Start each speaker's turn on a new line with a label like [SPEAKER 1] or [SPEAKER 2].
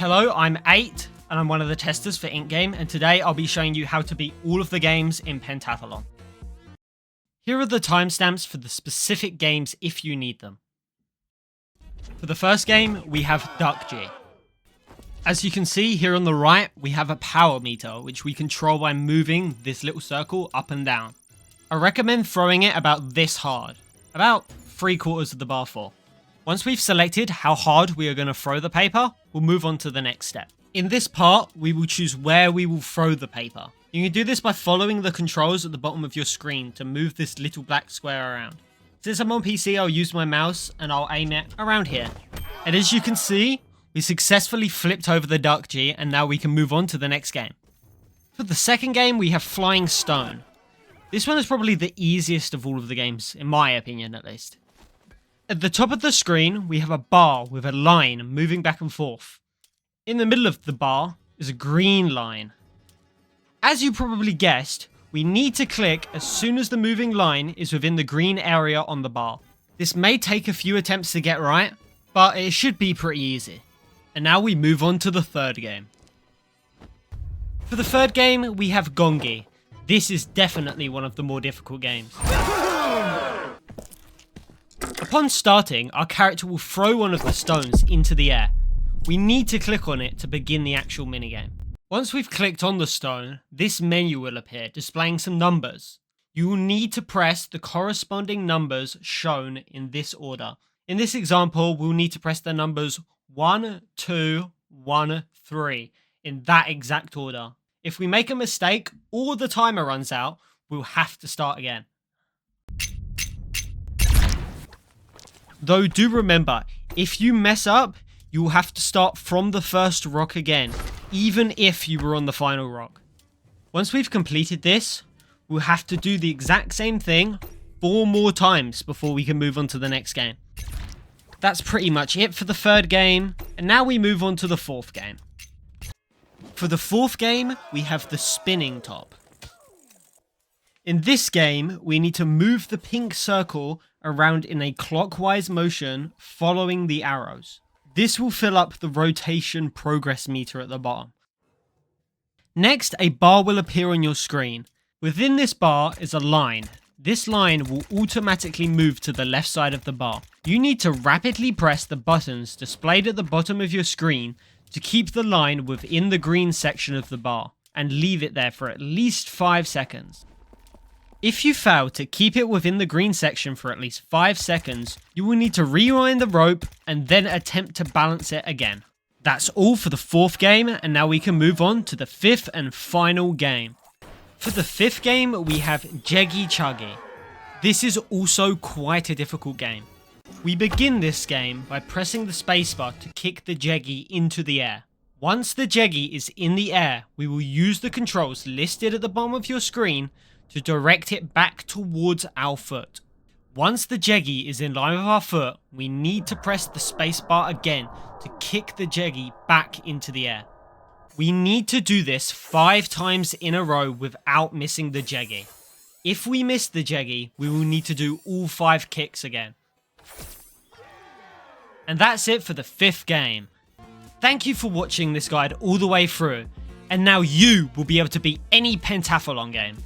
[SPEAKER 1] Hello, I'm 8 and I'm one of the testers for Minigame, and today I'll be showing you how to beat all of the games in Pentathlon. Here are the timestamps for the specific games if you need them. For the first game, we have Ddakji. As you can see here on the right, we have a power meter, which we control by moving this little circle up and down. I recommend throwing it about this hard, about 3/4 of the bar full. Once we've selected how hard we are going to throw the paper, we'll move on to the next step. In this part, we will choose where we will throw the paper. You can do this by following the controls at the bottom of your screen to move this little black square around. Since I'm on PC, I'll use my mouse and I'll aim it around here. And as you can see, we successfully flipped over the Ddakji, and now we can move on to the next game. For the second game, we have Flying Stone. This one is probably the easiest of all of the games, in my opinion at least. At the top of the screen, we have a bar with a line moving back and forth. In the middle of the bar is a green line. As you probably guessed, we need to click as soon as the moving line is within the green area on the bar. This may take a few attempts to get right, but it should be pretty easy. And now we move on to the third game. For the third game, we have Ggongi. This is definitely one of the more difficult games. Upon starting, our character will throw one of the stones into the air. We need to click on it to begin the actual minigame. Once we've clicked on the stone, this menu will appear displaying some numbers. You will need to press the corresponding numbers shown in this order. In this example, we'll need to press the numbers 1, 2, 1, 3 in that exact order. If we make a mistake or the timer runs out, we'll have to start again. Though do remember, if you mess up, you will have to start from the first rock again, even if you were on the final rock. Once we've completed this, we'll have to do the exact same thing 4 more times before we can move on to the next game. That's pretty much it for the third game, and now we move on to the fourth game. For the fourth game, we have the spinning top. In this game, we need to move the pink circle around in a clockwise motion following the arrows. This will fill up the rotation progress meter at the bottom. Next, a bar will appear on your screen. Within this bar is a line. This line will automatically move to the left side of the bar. You need to rapidly press the buttons displayed at the bottom of your screen to keep the line within the green section of the bar, and leave it there for at least 5 seconds. If you fail to keep it within the green section for at least 5 seconds, you will need to rewind the rope and then attempt to balance it again. That's all for the fourth game, and now we can move on to the fifth and final game. For the fifth game, we have Jegi. This is also quite a difficult game. We begin this game by pressing the spacebar to kick the Jegi into the air. Once the Jegi is in the air, we will use the controls listed at the bottom of your screen to direct it back towards our foot. Once the Jegi is in line with our foot, we need to press the spacebar again to kick the Jegi back into the air. We need to do this 5 times in a row without missing the Jegi. If we miss the Jegi, we will need to do all 5 kicks again. And that's it for the fifth game. Thank you for watching this guide all the way through, and now you will be able to beat any Pentathlon game.